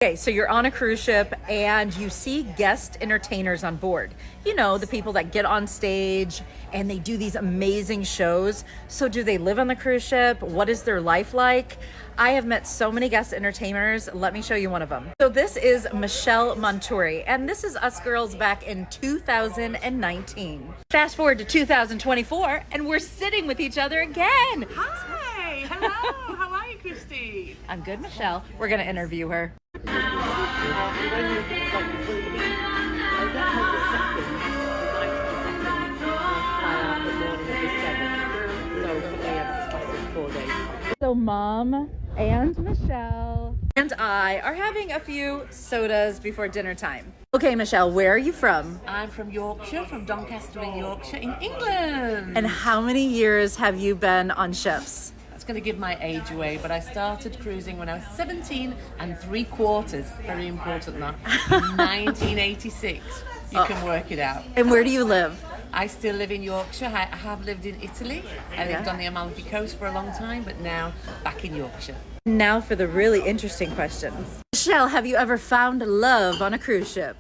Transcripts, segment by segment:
Okay, so you're on a cruise ship and you see guest entertainers on board. You know, the people that get on stage and they do these amazing shows. So do they live on the cruise ship? What is their life like? I have met so many guest entertainers. Let me show you one of them. So this is Michelle Montuori, and this is us girls back in 2019. Fast forward to 2024 and we're sitting with each other again. Hi, hello, how are you, Christine? I'm good, Michelle. We're gonna interview her. So Mom and Michelle and I are having a few sodas before dinner time. Okay, Michelle, where are you from? I'm from Yorkshire, from Doncaster in Yorkshire, in England. And how many years have you been on ships? That's going to give my age away, but I started cruising when I was 17 and 3/4, very important that, in 1986. You can work it out. And where do you live? I still live in Yorkshire. I have lived in Italy. I lived on the Amalfi Coast for a long time, but now back in Yorkshire. Now for the really interesting questions. Michelle, have you ever found love on a cruise ship?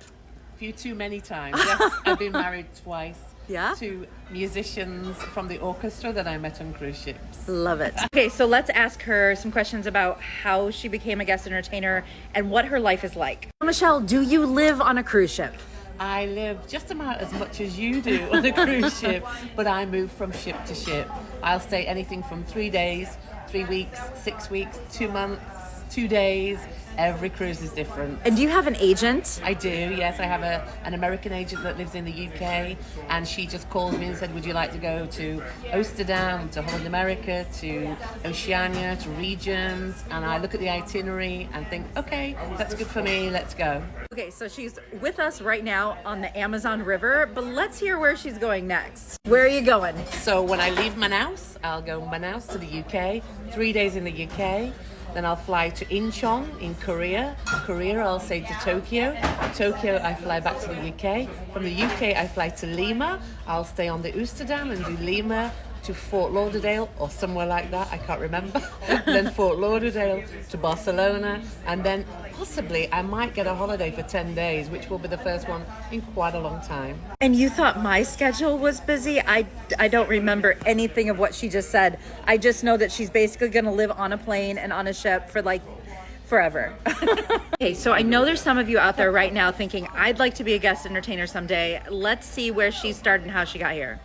A few too many times. Yes, I've been married twice. Yeah? To musicians from the orchestra that I met on cruise ships. Love it. Okay, so let's ask her some questions about how she became a guest entertainer and what her life is like. Michelle, do you live on a cruise ship? I live just about as much as you do on a cruise ship, but I move from ship to ship. I'll stay anything from 3 days, 3 weeks, 6 weeks, 2 months, 2 days. Every cruise is different. And do you have an agent? I do, yes. I have an American agent that lives in the UK, and she just called me and said, would you like to go to Amsterdam, to Holland America, to Oceania, to regions? And I look at the itinerary and think, okay, that's good for me, let's go. Okay, so she's with us right now on the Amazon River, but let's hear where she's going next. Where are you going? So when I leave Manaus, I'll go Manaus to the UK, 3 days in the UK. Then I'll fly to Incheon in Korea. Korea, I'll say to Tokyo. Tokyo, I fly back to the UK. From the UK, I fly to Lima. I'll stay on the Oosterdam and do Lima to Fort Lauderdale or somewhere like that. I can't remember. Then Fort Lauderdale to Barcelona. And then possibly I might get a holiday for 10 days, which will be the first one in quite a long time. And you thought my schedule was busy? I don't remember anything of what she just said. I just know that she's basically going to live on a plane and on a ship for like forever. Okay, so I know there's some of you out there right now thinking, I'd like to be a guest entertainer someday. Let's see where she started and how she got here.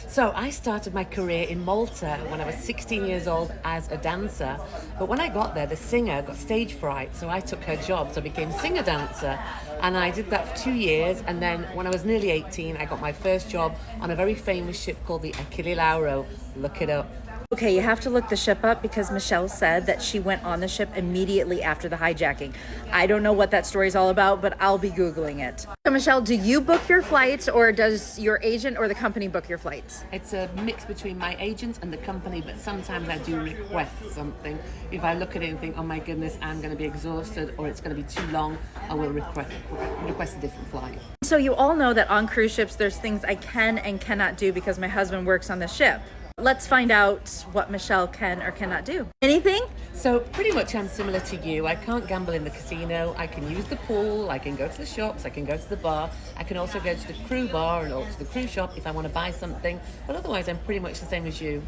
So I started my career in Malta when I was 16 years old as a dancer. But when I got there, the singer got stage fright, so I took her job, so I became singer-dancer. And I did that for 2 years, and then when I was nearly 18, I got my first job on a very famous ship called the Achille Lauro. Look it up. Okay, you have to look the ship up because Michelle said that she went on the ship immediately after the hijacking. I don't know what that story is all about, but I'll be Googling it. So Michelle, do you book your flights or does your agent or the company book your flights? It's a mix between my agent and the company, but sometimes I do request something. If I look at it and think, oh my goodness, I'm going to be exhausted or it's going to be too long, I will request a different flight. So you all know that on cruise ships, there's things I can and cannot do because my husband works on the ship. Let's find out what Michelle can or cannot do. Anything? So pretty much I'm similar to you. I can't gamble in the casino. I can use the pool. I can go to the shops. I can go to the bar. I can also go to the crew bar or to the cruise shop if I want to buy something. But otherwise I'm pretty much the same as you.